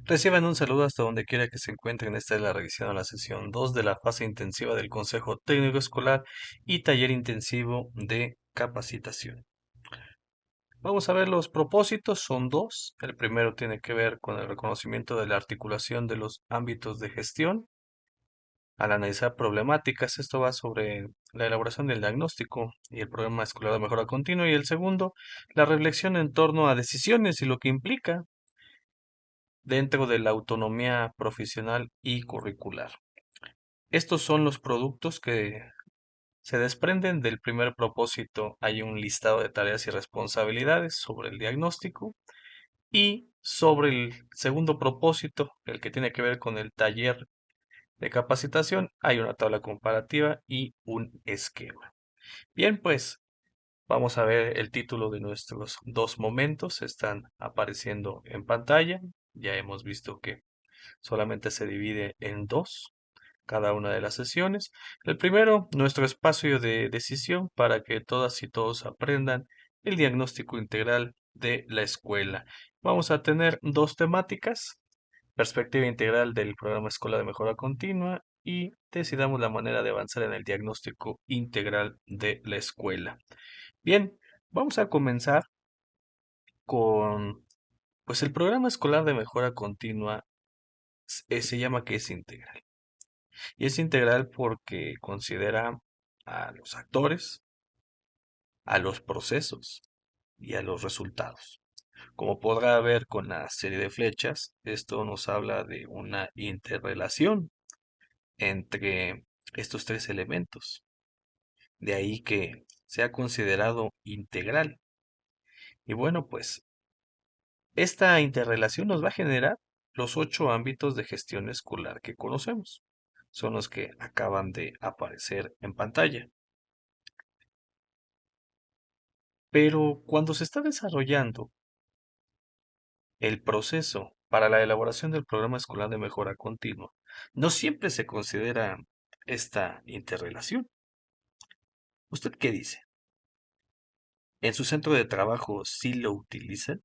Reciban un saludo hasta donde quiera que se encuentren. Esta es la revisión a la sesión 2 de la fase intensiva del Consejo Técnico Escolar y taller intensivo de capacitación. Vamos a ver los propósitos, son dos. El primero tiene que ver con el reconocimiento de la articulación de los ámbitos de gestión. Al analizar problemáticas, esto va sobre la elaboración del diagnóstico y el programa escolar de mejora continua. Y el segundo, la reflexión en torno a decisiones y lo que implica dentro de la autonomía profesional y curricular. Estos son los productos que se desprenden del primer propósito. Hay un listado de tareas y responsabilidades sobre el diagnóstico y sobre el segundo propósito, el que tiene que ver con el taller de capacitación, hay una tabla comparativa y un esquema. Bien, pues vamos a ver el título de nuestros dos momentos. Están apareciendo en pantalla. Ya hemos visto que solamente se divide en dos cada una de las sesiones. El primero, nuestro espacio de decisión para que todas y todos aprendan el diagnóstico integral de la escuela. Vamos a tener dos temáticas: perspectiva integral del programa Escuela de Mejora Continua y decidamos la manera de avanzar en el diagnóstico integral de la escuela. Bien, vamos a comenzar con, pues el programa escolar de mejora continua se llama que es integral. Y es integral porque considera a los actores, a los procesos y a los resultados. Como podrá ver con la serie de flechas, esto nos habla de una interrelación entre estos tres elementos. De ahí que sea considerado integral. Y bueno, pues esta interrelación nos va a generar los 8 ámbitos de gestión escolar que conocemos. Son los que acaban de aparecer en pantalla. Pero cuando se está desarrollando el proceso para la elaboración del programa escolar de mejora continua, no siempre se considera esta interrelación. ¿Usted qué dice? ¿En su centro de trabajo sí lo utilizan?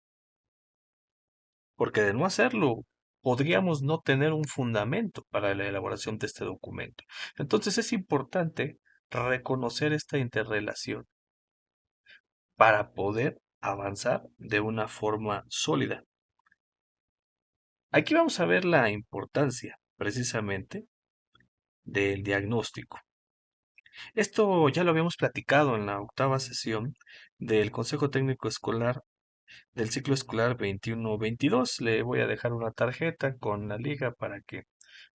Porque de no hacerlo, podríamos no tener un fundamento para la elaboración de este documento. Entonces es importante reconocer esta interrelación para poder avanzar de una forma sólida. Aquí vamos a ver la importancia precisamente del diagnóstico. Esto ya lo habíamos platicado en la octava sesión del Consejo Técnico Escolar del ciclo escolar 21-22. Le voy a dejar una tarjeta con la liga para que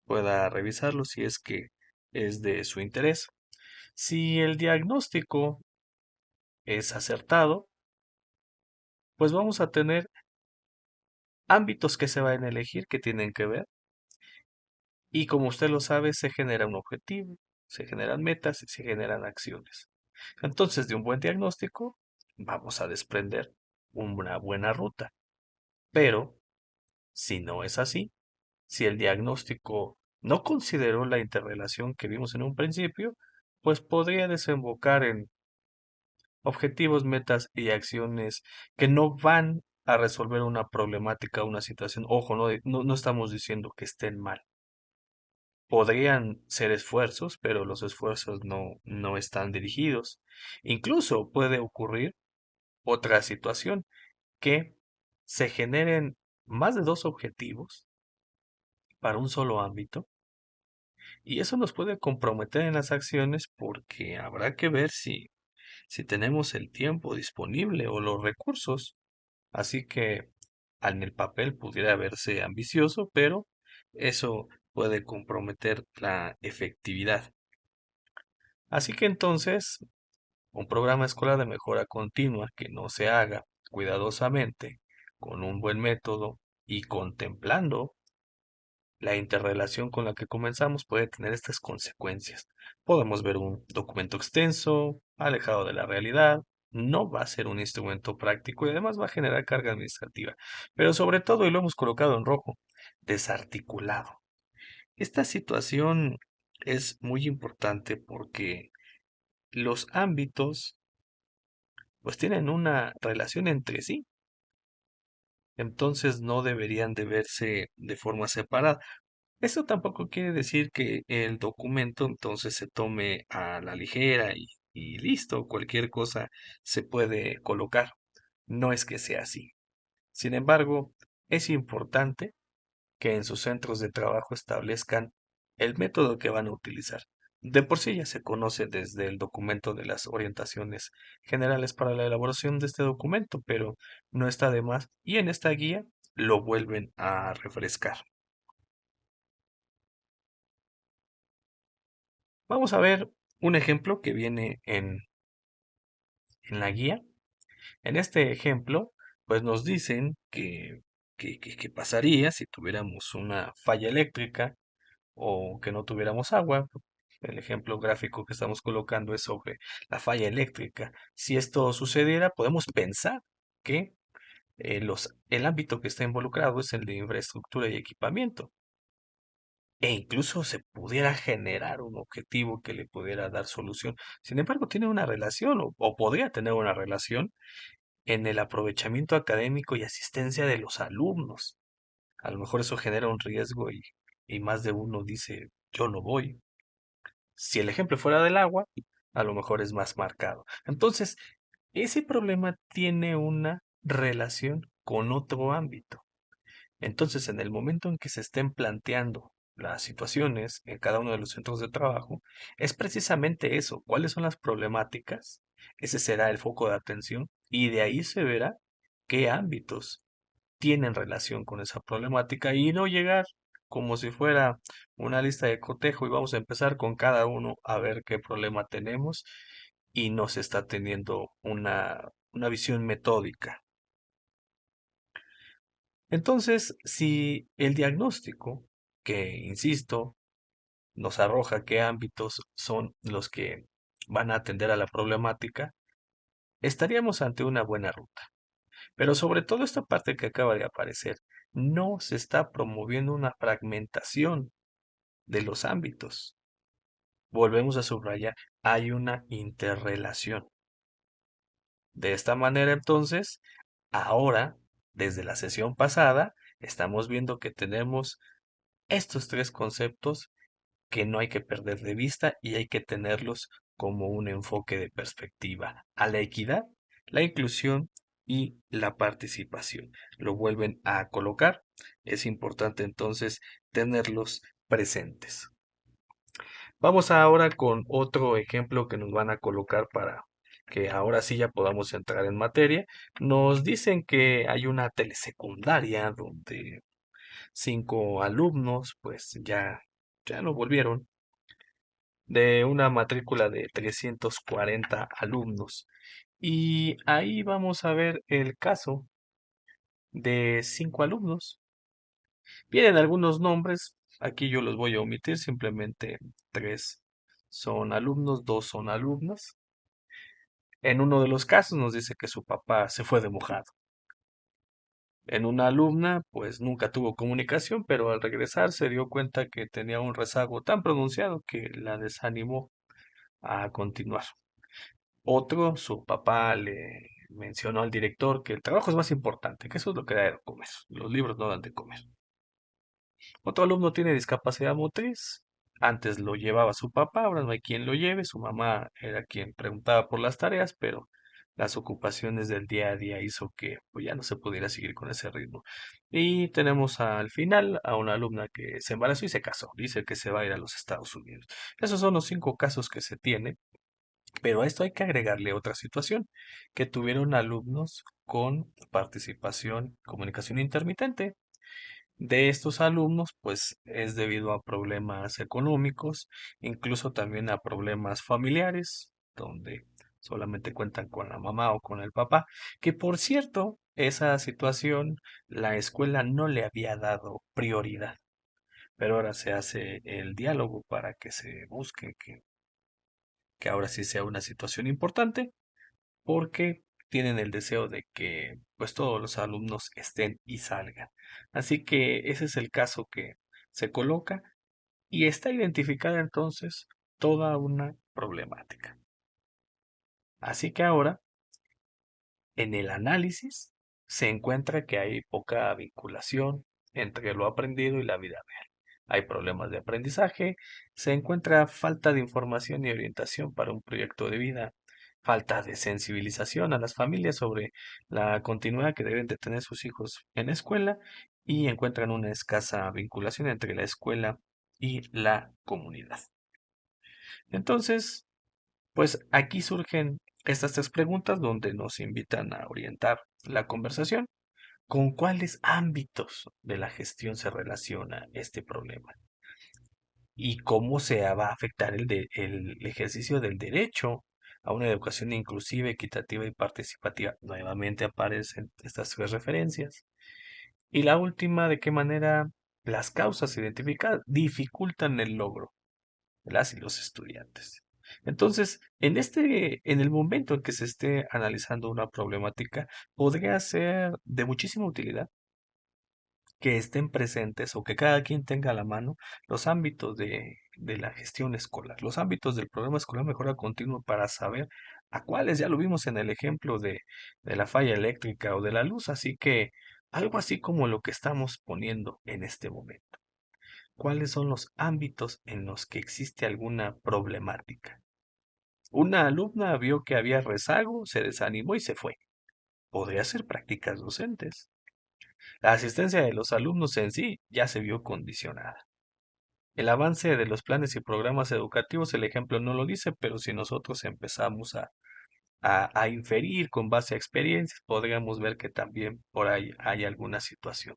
pueda revisarlo si es que es de su interés. Si el diagnóstico es acertado, pues vamos a tener ámbitos que se van a elegir que tienen que ver, y como usted lo sabe, se genera un objetivo, se generan metas y se generan acciones. Entonces, de un buen diagnóstico, vamos a desprender una buena ruta. Pero, si no es así, si el diagnóstico no consideró la interrelación que vimos en un principio, pues podría desembocar en objetivos, metas y acciones que no van a resolver una problemática, una situación. Ojo, no estamos diciendo que estén mal. Podrían ser esfuerzos, pero los esfuerzos no están dirigidos. Incluso puede ocurrir otra situación, que se generen más de dos objetivos para un solo ámbito, y eso nos puede comprometer en las acciones porque habrá que ver si tenemos el tiempo disponible o los recursos. Así que en el papel pudiera verse ambicioso, pero eso puede comprometer la efectividad. Así que entonces, un programa escolar de mejora continua que no se haga cuidadosamente, con un buen método y contemplando la interrelación con la que comenzamos, puede tener estas consecuencias. Podemos ver un documento extenso, alejado de la realidad, no va a ser un instrumento práctico y además va a generar carga administrativa. Pero sobre todo, y lo hemos colocado en rojo, desarticulado. Esta situación es muy importante porque los ámbitos pues tienen una relación entre sí. entonces no deberían de verse de forma separada. Esto tampoco quiere decir que el documento entonces se tome a la ligera y listo, cualquier cosa se puede colocar. No es que sea así. Sin embargo, es importante que en sus centros de trabajo establezcan el método que van a utilizar. De por sí ya se conoce desde el documento de las orientaciones generales para la elaboración de este documento, pero no está de más y en esta guía lo vuelven a refrescar. Vamos a ver un ejemplo que viene en la guía. En este ejemplo, pues nos dicen que pasaría si tuviéramos una falla eléctrica o que no tuviéramos agua. El ejemplo gráfico que estamos colocando es sobre la falla eléctrica. Si esto sucediera, podemos pensar que el ámbito que está involucrado es el de infraestructura y equipamiento. E incluso se pudiera generar un objetivo que le pudiera dar solución. Sin embargo, tiene una relación o podría tener una relación en el aprovechamiento académico y asistencia de los alumnos. A lo mejor eso genera un riesgo y más de uno dice, yo no voy. Si el ejemplo fuera del agua, a lo mejor es más marcado. Entonces, ese problema tiene una relación con otro ámbito. Entonces, en el momento en que se estén planteando las situaciones en cada uno de los centros de trabajo, es precisamente eso, cuáles son las problemáticas, ese será el foco de atención y de ahí se verá qué ámbitos tienen relación con esa problemática y no llegar como si fuera una lista de cotejo y vamos a empezar con cada uno a ver qué problema tenemos y no se está teniendo una visión metódica. Entonces, si el diagnóstico, que insisto, nos arroja qué ámbitos son los que van a atender a la problemática, estaríamos ante una buena ruta. Pero sobre todo esta parte que acaba de aparecer, no se está promoviendo una fragmentación de los ámbitos. Volvemos a subrayar, hay una interrelación. De esta manera, entonces, ahora, desde la sesión pasada, estamos viendo que tenemos estos tres conceptos que no hay que perder de vista y hay que tenerlos como un enfoque de perspectiva a la equidad, la inclusión y la participación. Lo vuelven a colocar. Es importante entonces tenerlos presentes. Vamos ahora con otro ejemplo que nos van a colocar para que ahora sí ya podamos entrar en materia. Nos dicen que hay una telesecundaria donde 5 alumnos pues ya no volvieron de una matrícula de 340 alumnos. Y ahí vamos a ver el caso de 5 alumnos. Vienen algunos nombres, aquí yo los voy a omitir, simplemente 3 son alumnos, 2 son alumnas. En uno de los casos nos dice que su papá se fue de mojado. En una alumna, pues nunca tuvo comunicación, pero al regresar se dio cuenta que tenía un rezago tan pronunciado que la desanimó a continuar. Otro, su papá le mencionó al director que el trabajo es más importante, que eso es lo que da de comer. Los libros no dan de comer. Otro alumno tiene discapacidad motriz. Antes lo llevaba su papá, ahora no hay quien lo lleve. Su mamá era quien preguntaba por las tareas, pero las ocupaciones del día a día hizo que pues, ya no se pudiera seguir con ese ritmo. Y tenemos al final a una alumna que se embarazó y se casó. Dice que se va a ir a los Estados Unidos. Esos son los 5 casos que se tienen. Pero a esto hay que agregarle otra situación, que tuvieron alumnos con participación, comunicación intermitente. De estos alumnos, pues es debido a problemas económicos, incluso también a problemas familiares, donde solamente cuentan con la mamá o con el papá, que por cierto, esa situación la escuela no le había dado prioridad, pero ahora se hace el diálogo para que se busque que ahora sí sea una situación importante porque tienen el deseo de que pues todos los alumnos estén y salgan. Así que ese es el caso que se coloca y está identificada entonces toda una problemática. Así que ahora, en el análisis, se encuentra que hay poca vinculación entre lo aprendido y la vida real. Hay problemas de aprendizaje, se encuentra falta de información y orientación para un proyecto de vida, falta de sensibilización a las familias sobre la continuidad que deben de tener sus hijos en la escuela y encuentran una escasa vinculación entre la escuela y la comunidad. Entonces, pues aquí surgen estas tres preguntas donde nos invitan a orientar la conversación. ¿Con cuáles ámbitos de la gestión se relaciona este problema? ¿Y cómo se va a afectar el ejercicio del derecho a una educación inclusiva, equitativa y participativa? Nuevamente aparecen estas tres referencias. Y la última, ¿de qué manera las causas identificadas dificultan el logro de las y los estudiantes? Entonces, en el momento en que se esté analizando una problemática, podría ser de muchísima utilidad que estén presentes o que cada quien tenga a la mano los ámbitos de la gestión escolar, los ámbitos del programa escolar mejora continua para saber a cuáles, ya lo vimos en el ejemplo de la falla eléctrica o de la luz, así que algo así como lo que estamos poniendo en este momento. ¿Cuáles son los ámbitos en los que existe alguna problemática? Una alumna vio que había rezago, se desanimó y se fue. Podría ser prácticas docentes. La asistencia de los alumnos en sí ya se vio condicionada. El avance de los planes y programas educativos, el ejemplo no lo dice, pero si nosotros empezamos a inferir con base a experiencias, podríamos ver que también por ahí hay alguna situación.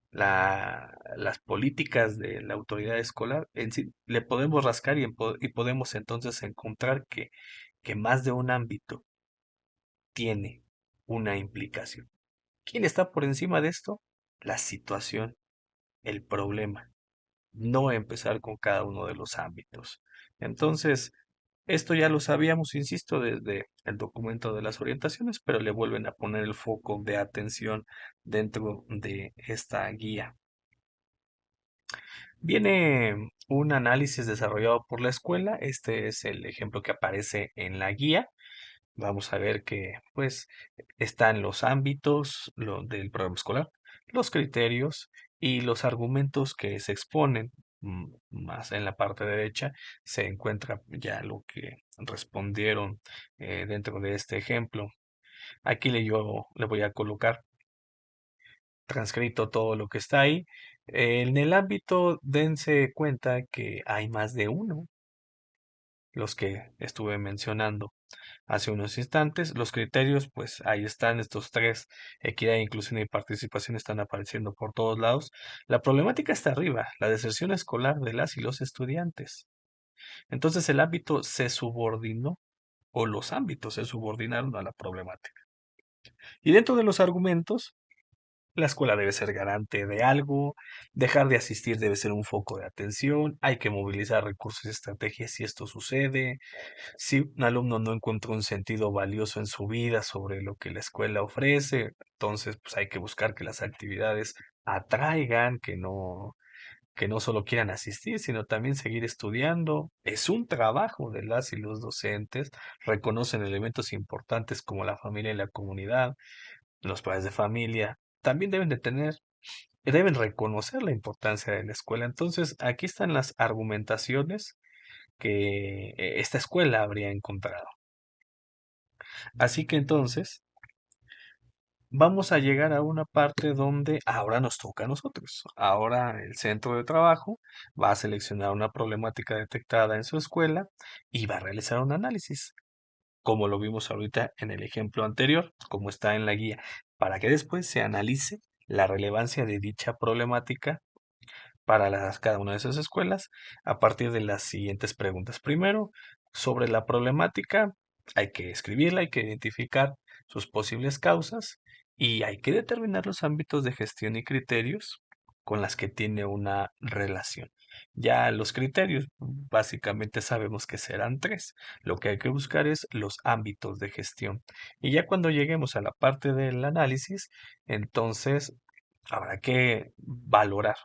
Las políticas de la autoridad escolar en sí le podemos rascar y podemos entonces encontrar que más de un ámbito tiene una implicación. ¿Quién está por encima de esto? La situación, el problema, no empezar con cada uno de los ámbitos. Entonces, esto ya lo sabíamos, insisto, desde el documento de las orientaciones, pero le vuelven a poner el foco de atención dentro de esta guía. Viene un análisis desarrollado por la escuela, este es el ejemplo que aparece en la guía. Vamos a ver que pues están los ámbitos del programa escolar, los criterios y los argumentos que se exponen. Más en la parte derecha se encuentra ya lo que respondieron dentro de este ejemplo. Aquí yo le voy a colocar transcrito todo lo que está ahí. En el ámbito, dense cuenta que hay más de uno, los que estuve mencionando hace unos instantes. Los criterios, pues ahí están estos tres: equidad, inclusión y participación están apareciendo por todos lados. La problemática está arriba, la deserción escolar de las y los estudiantes. Entonces el ámbito se subordinó o los ámbitos se subordinaron a la problemática. Y dentro de los argumentos, la escuela debe ser garante de algo, dejar de asistir debe ser un foco de atención, hay que movilizar recursos y estrategias si esto sucede. Si un alumno no encuentra un sentido valioso en su vida sobre lo que la escuela ofrece, entonces pues hay que buscar que las actividades atraigan, que no solo quieran asistir, sino también seguir estudiando. Es un trabajo de las y los docentes, reconocen elementos importantes como la familia y la comunidad, los padres de familia. También deben reconocer la importancia de la escuela. Entonces, aquí están las argumentaciones que esta escuela habría encontrado. Así que entonces vamos a llegar a una parte donde ahora nos toca a nosotros. Ahora el centro de trabajo va a seleccionar una problemática detectada en su escuela y va a realizar un análisis, como lo vimos ahorita en el ejemplo anterior, como está en la guía, para que después se analice la relevancia de dicha problemática para cada una de esas escuelas a partir de las siguientes preguntas. Primero, sobre la problemática, hay que escribirla, hay que identificar sus posibles causas y hay que determinar los ámbitos de gestión y criterios con las que tiene una relación. Ya los criterios, básicamente sabemos que serán tres. Lo que hay que buscar es los ámbitos de gestión. Y ya cuando lleguemos a la parte del análisis, entonces habrá que valorar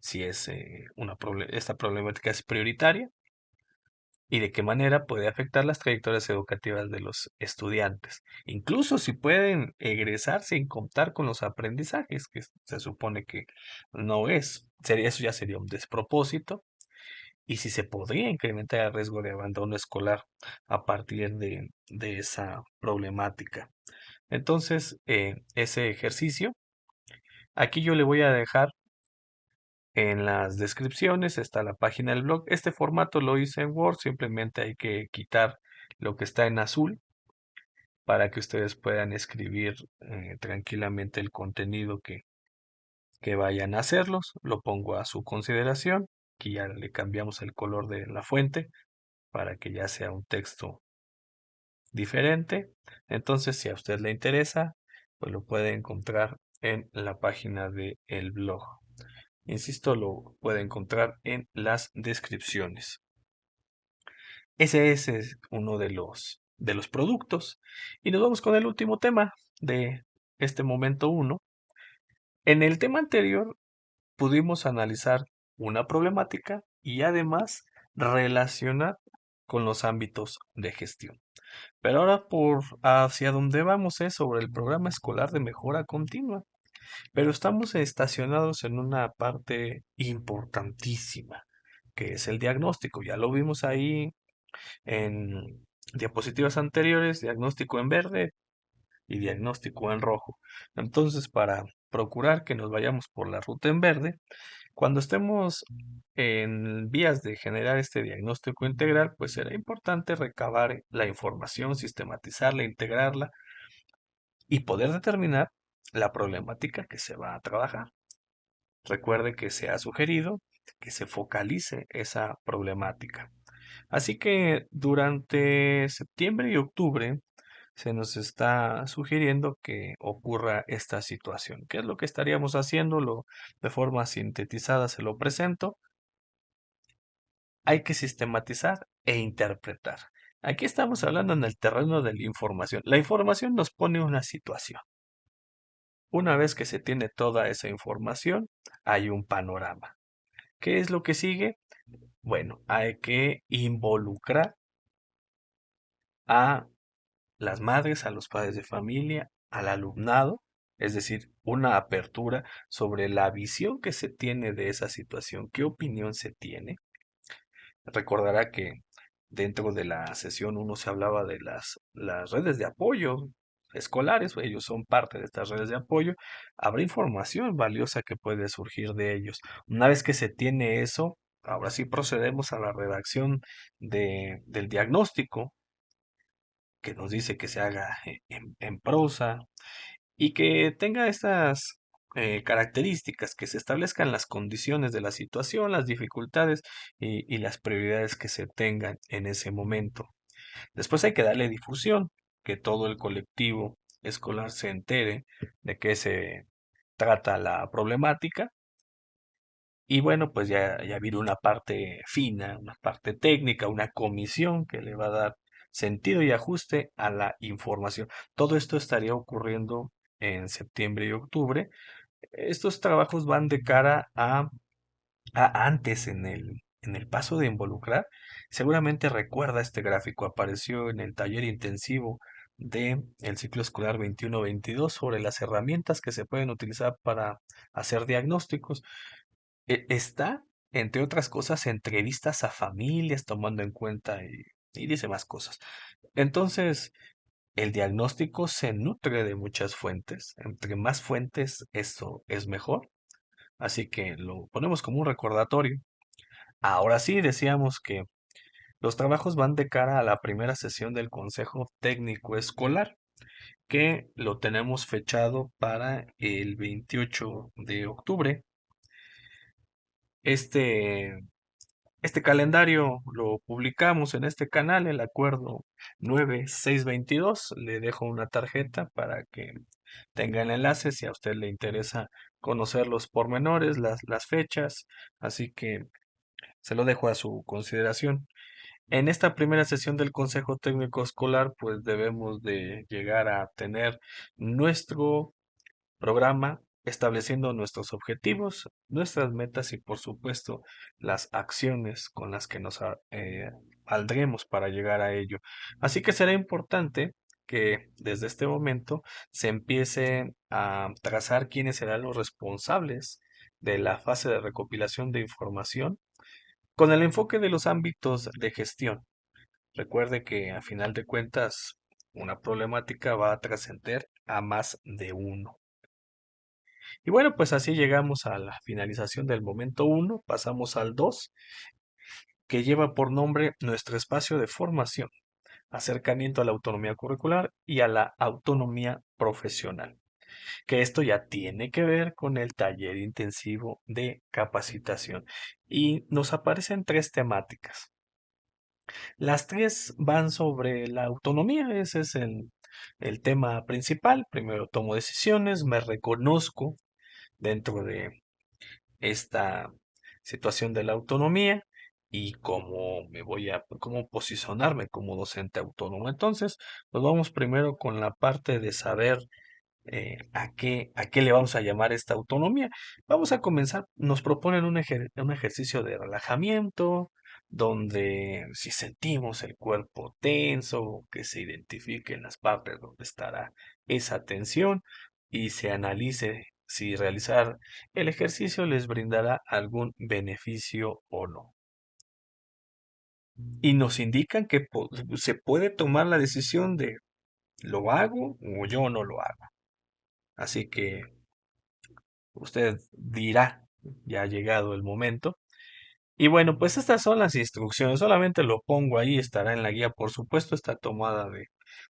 si esta problemática es prioritaria, y de qué manera puede afectar las trayectorias educativas de los estudiantes. Incluso si pueden egresar sin contar con los aprendizajes, que se supone que no es. Eso ya sería un despropósito. Y si se podría incrementar el riesgo de abandono escolar a partir de esa problemática. Entonces, ese ejercicio, aquí yo le voy a dejar en las descripciones, está la página del blog. Este formato lo hice en Word, simplemente hay que quitar lo que está en azul para que ustedes puedan escribir tranquilamente el contenido que vayan a hacerlos. Lo pongo a su consideración, que ya le cambiamos el color de la fuente para que ya sea un texto diferente. Entonces, si a usted le interesa, pues lo puede encontrar en la página del blog. Insisto, lo puede encontrar en las descripciones. Ese es uno de los productos. Y nos vamos con el último tema de este momento uno. En el tema anterior pudimos analizar una problemática y además relacionar con los ámbitos de gestión. Pero ahora por hacia donde vamos es sobre el programa escolar de mejora continua. Pero estamos estacionados en una parte importantísima, que es el diagnóstico. Ya lo vimos ahí en diapositivas anteriores, diagnóstico en verde y diagnóstico en rojo. Entonces, para procurar que nos vayamos por la ruta en verde, cuando estemos en vías de generar este diagnóstico integral, pues será importante recabar la información, sistematizarla, integrarla y poder determinar la problemática que se va a trabajar. Recuerde que se ha sugerido que se focalice esa problemática. Así que durante septiembre y octubre se nos está sugiriendo que ocurra esta situación. ¿Qué es lo que estaríamos haciéndolo de forma sintetizada? Se lo presento. Hay que sistematizar e interpretar. Aquí estamos hablando en el terreno de la información. La información nos pone una situación. Una vez que se tiene toda esa información, hay un panorama. ¿Qué es lo que sigue? Bueno, hay que involucrar a las madres, a los padres de familia, al alumnado, es decir, una apertura sobre la visión que se tiene de esa situación, qué opinión se tiene. Recordará que dentro de la sesión uno se hablaba de las redes de apoyo escolares, ellos son parte de estas redes de apoyo, habrá información valiosa que puede surgir de ellos. Una vez que se tiene eso, ahora sí procedemos a la redacción del diagnóstico, que nos dice que se haga en prosa y que tenga estas características, que se establezcan las condiciones de la situación, las dificultades y las prioridades que se tengan en ese momento. Después hay que darle difusión, que todo el colectivo escolar se entere de qué se trata la problemática. Y bueno, pues ya viene una parte fina, una parte técnica, una comisión que le va a dar sentido y ajuste a la información. Todo esto estaría ocurriendo en septiembre y octubre. Estos trabajos van de cara a antes en el paso de involucrar. Seguramente recuerda este gráfico, apareció en el taller intensivo de el ciclo escolar 21-22 sobre las herramientas que se pueden utilizar para hacer diagnósticos. Está, entre otras cosas, entrevistas a familias tomando en cuenta y dice más cosas. Entonces, el diagnóstico se nutre de muchas fuentes. Entre más fuentes, eso es mejor. Así que lo ponemos como un recordatorio. Ahora sí, decíamos que los trabajos van de cara a la primera sesión del Consejo Técnico Escolar, que lo tenemos fechado para el 28 de octubre. Este Este calendario lo publicamos en este canal, el acuerdo 9622. Le dejo una tarjeta para que tenga el enlace si a usted le interesa conocer los pormenores, las fechas. Así que se lo dejo a su consideración. En esta primera sesión del Consejo Técnico Escolar, pues debemos de llegar a tener nuestro programa estableciendo nuestros objetivos, nuestras metas y por supuesto las acciones con las que nos valdremos para llegar a ello. Así que será importante que desde este momento se empiece a trazar quiénes serán los responsables de la fase de recopilación de información con el enfoque de los ámbitos de gestión. Recuerde que a final de cuentas una problemática va a trascender a más de uno. Y bueno, pues así llegamos a la finalización del momento uno, pasamos al 2, que lleva por nombre nuestro espacio de formación, acercamiento a la autonomía curricular y a la autonomía profesional, que esto ya tiene que ver con el taller intensivo de capacitación. Y nos aparecen tres temáticas. Las tres van sobre la autonomía, ese es el tema principal. Primero tomo decisiones, me reconozco dentro de esta situación de la autonomía y cómo posicionarme como docente autónomo. Entonces, nos vamos primero con la parte de saber a qué le vamos a llamar esta autonomía. Vamos a comenzar, nos proponen un ejercicio de relajamiento, donde si sentimos el cuerpo tenso, que se identifiquen las partes donde estará esa tensión y se analice si realizar el ejercicio les brindará algún beneficio o no. Y nos indican que se puede tomar la decisión de lo hago o yo no lo hago. Así que usted dirá, ya ha llegado el momento. Y bueno, pues estas son las instrucciones, solamente lo pongo ahí, estará en la guía, por supuesto, está tomada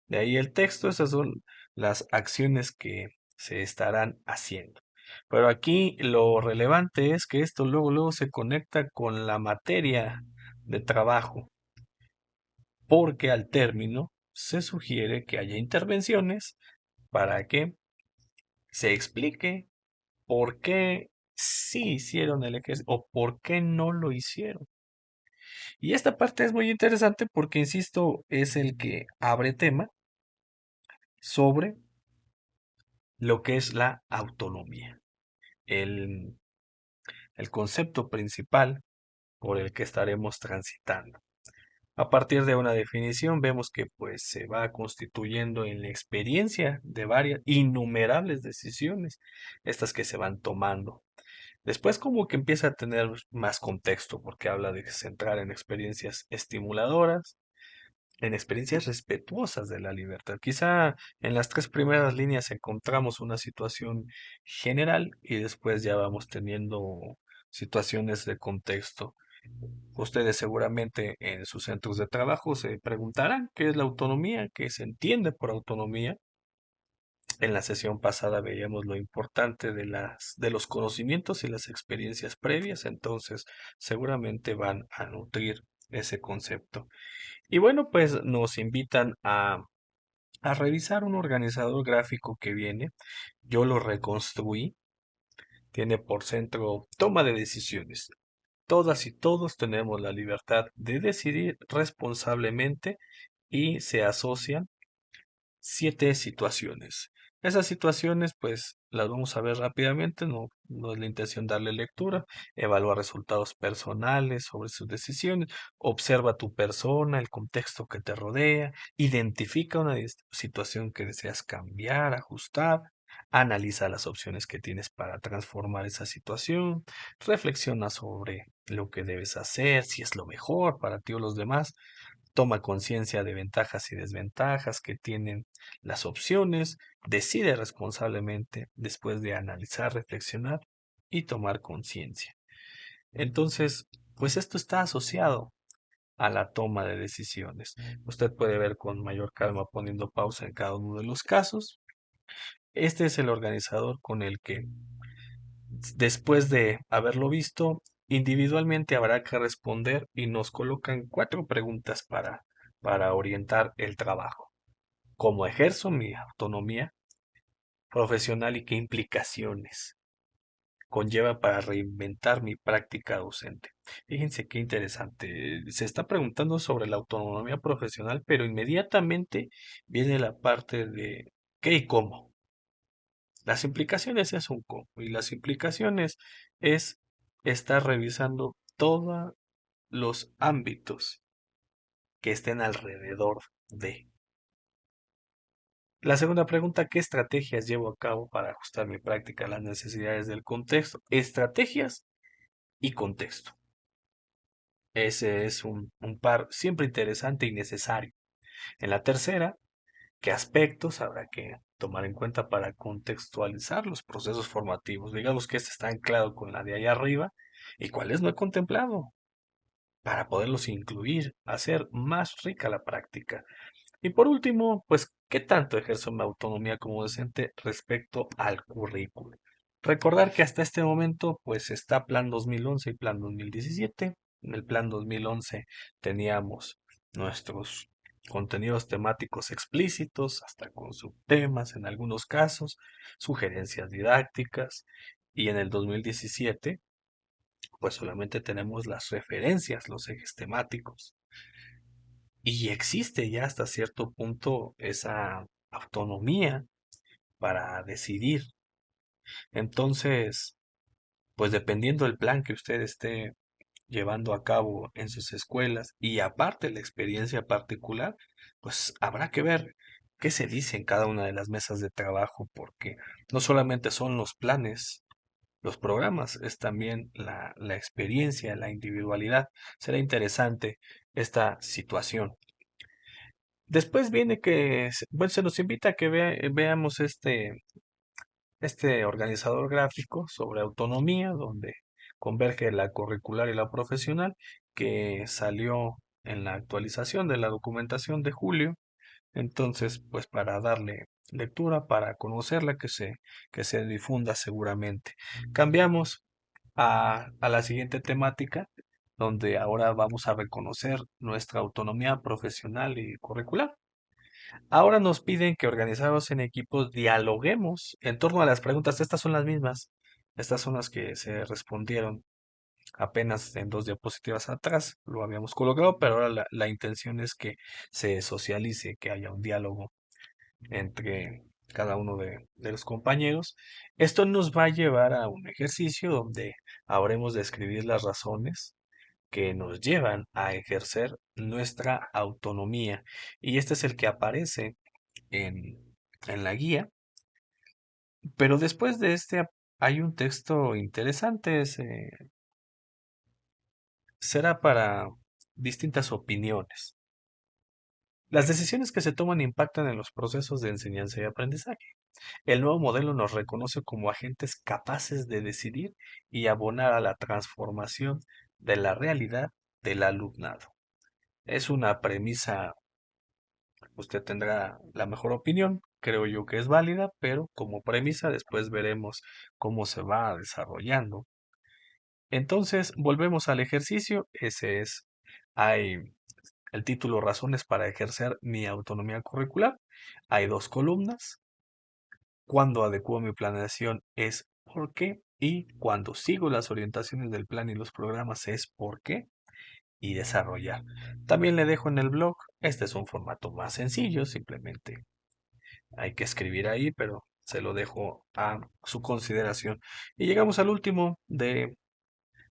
de ahí el texto, esas son las acciones que se estarán haciendo. Pero aquí lo relevante es que esto luego se conecta con la materia de trabajo, porque al término se sugiere que haya intervenciones para que se explique por qué sí hicieron el ejercicio o por qué no lo hicieron. Y esta parte es muy interesante porque, insisto, es el que abre tema sobre lo que es la autonomía, el, el concepto principal por el que estaremos transitando. A partir de una definición vemos que pues se va constituyendo en la experiencia de varias innumerables decisiones, estas que se van tomando. Después como que empieza a tener más contexto porque habla de centrar en experiencias estimuladoras, en experiencias respetuosas de la libertad. Quizá en las tres primeras líneas encontramos una situación general y después ya vamos teniendo situaciones de contexto. Ustedes seguramente en sus centros de trabajo se preguntarán qué es la autonomía, qué se entiende por autonomía. En la sesión pasada veíamos lo importante de los conocimientos y las experiencias previas, entonces seguramente van a nutrir ese concepto. Y bueno, pues nos invitan a revisar un organizador gráfico que viene. Yo lo reconstruí. Tiene por centro toma de decisiones. Todas y todos tenemos la libertad de decidir responsablemente y se asocian 7 situaciones. Esas situaciones, pues, las vamos a ver rápidamente, no es la intención darle lectura. Evalúa resultados personales sobre sus decisiones, observa tu persona, el contexto que te rodea, identifica una situación que deseas cambiar, ajustar, analiza las opciones que tienes para transformar esa situación, reflexiona sobre lo que debes hacer, si es lo mejor para ti o los demás, toma conciencia de ventajas y desventajas que tienen las opciones, decide responsablemente después de analizar, reflexionar y tomar conciencia. Entonces, pues esto está asociado a la toma de decisiones. Usted puede ver con mayor calma poniendo pausa en cada uno de los casos. Este es el organizador con el que, después de haberlo visto, individualmente habrá que responder y nos colocan 4 preguntas para orientar el trabajo. ¿Cómo ejerzo mi autonomía profesional y qué implicaciones conlleva para reinventar mi práctica docente? Fíjense qué interesante. Se está preguntando sobre la autonomía profesional, pero inmediatamente viene la parte de qué y cómo. Las implicaciones es un cómo y las implicaciones es estar revisando todos los ámbitos que estén alrededor de. La segunda pregunta, ¿qué estrategias llevo a cabo para ajustar mi práctica a las necesidades del contexto? Estrategias y contexto. Ese es un par siempre interesante y necesario. En la tercera, ¿qué aspectos habrá que tomar en cuenta para contextualizar los procesos formativos? Digamos que este está anclado con la de allá arriba y cuáles no he contemplado para poderlos incluir, hacer más rica la práctica. Y por último, pues, ¿qué tanto ejerzo mi autonomía como docente respecto al currículo? Recordar que hasta este momento, pues, está Plan 2011 y Plan 2017. En el Plan 2011 teníamos nuestros contenidos temáticos explícitos, hasta con subtemas en algunos casos, sugerencias didácticas, y en el 2017, pues solamente tenemos las referencias, los ejes temáticos. Y existe ya hasta cierto punto esa autonomía para decidir. Entonces, pues dependiendo del plan que usted esté llevando a cabo en sus escuelas y aparte la experiencia particular, pues habrá que ver qué se dice en cada una de las mesas de trabajo, porque no solamente son los planes, los programas, es también la experiencia, la individualidad. Será interesante esta situación. Después viene que, bueno, se nos invita a que veamos este organizador gráfico sobre autonomía, donde converge la curricular y la profesional, que salió en la actualización de la documentación de julio. Entonces, pues para darle lectura, para conocerla, que se difunda seguramente. Cambiamos a la siguiente temática, donde ahora vamos a reconocer nuestra autonomía profesional y curricular. Ahora nos piden que organizados en equipos dialoguemos en torno a las preguntas. Estas son las mismas. Estas son las que se respondieron apenas en 2 diapositivas atrás. Lo habíamos colocado, pero ahora la intención es que se socialice, que haya un diálogo entre cada uno de los compañeros. Esto nos va a llevar a un ejercicio donde habremos de escribir las razones que nos llevan a ejercer nuestra autonomía. Y este es el que aparece en la guía, pero después de este hay un texto interesante, será para distintas opiniones. Las decisiones que se toman impactan en los procesos de enseñanza y aprendizaje. El nuevo modelo nos reconoce como agentes capaces de decidir y abonar a la transformación de la realidad del alumnado. Es una premisa, usted tendrá la mejor opinión, creo yo que es válida, pero como premisa después veremos cómo se va desarrollando. Entonces, volvemos al ejercicio, ese es, hay el título Razones para ejercer mi autonomía curricular, hay 2 columnas, cuando adecuo mi planeación es por qué, y cuando sigo las orientaciones del plan y los programas es por qué, y desarrollar. También le dejo en el blog, este es un formato más sencillo, simplemente hay que escribir ahí, pero se lo dejo a su consideración. Y llegamos al último de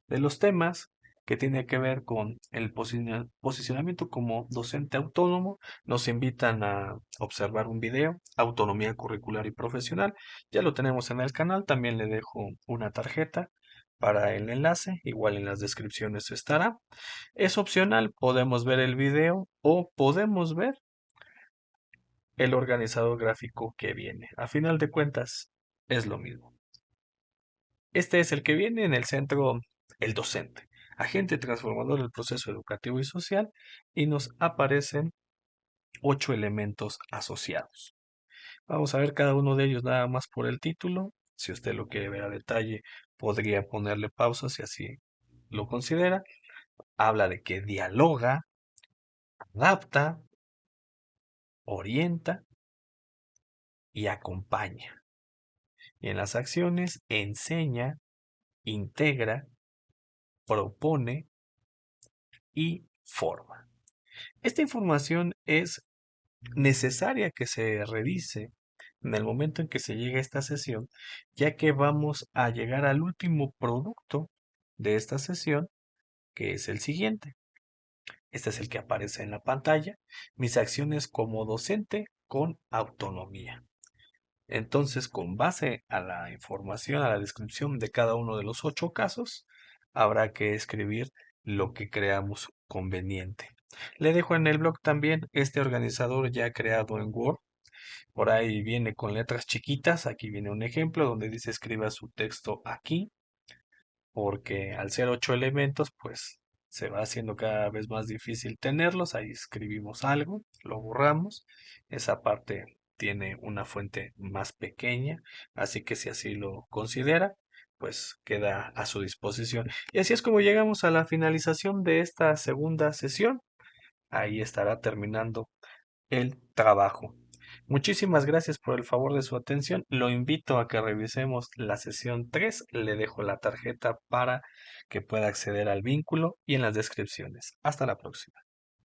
los temas que tiene que ver con el posicionamiento como docente autónomo. Nos invitan a observar un video, autonomía curricular y profesional. Ya lo tenemos en el canal, también le dejo una tarjeta para el enlace, igual en las descripciones estará. Es opcional, podemos ver el video o podemos ver el organizador gráfico que viene. A final de cuentas, es lo mismo. Este es el que viene en el centro, el docente, agente transformador del proceso educativo y social, y nos aparecen 8 elementos asociados. Vamos a ver cada uno de ellos nada más por el título. Si usted lo quiere ver a detalle, podría ponerle pausa si así lo considera. Habla de que dialoga, adapta, orienta y acompaña. Y en las acciones enseña, integra, propone y forma. Esta información es necesaria que se revise en el momento en que se llegue a esta sesión, ya que vamos a llegar al último producto de esta sesión, que es el siguiente. Este es el que aparece en la pantalla. Mis acciones como docente con autonomía. Entonces, con base a la información, a la descripción de cada uno de los 8 casos, habrá que escribir lo que creamos conveniente. Le dejo en el blog también este organizador ya creado en Word. Por ahí viene con letras chiquitas. Aquí viene un ejemplo donde dice escriba su texto aquí, porque al ser 8 elementos, pues se va haciendo cada vez más difícil tenerlos. Ahí escribimos algo, lo borramos. Esa parte tiene una fuente más pequeña, así que si así lo considera, pues queda a su disposición. Y así es como llegamos a la finalización de esta segunda sesión. Ahí estará terminando el trabajo. Muchísimas gracias por el favor de su atención. Lo invito a que revisemos la sesión 3. Le dejo la tarjeta para que pueda acceder al vínculo y en las descripciones. Hasta la próxima.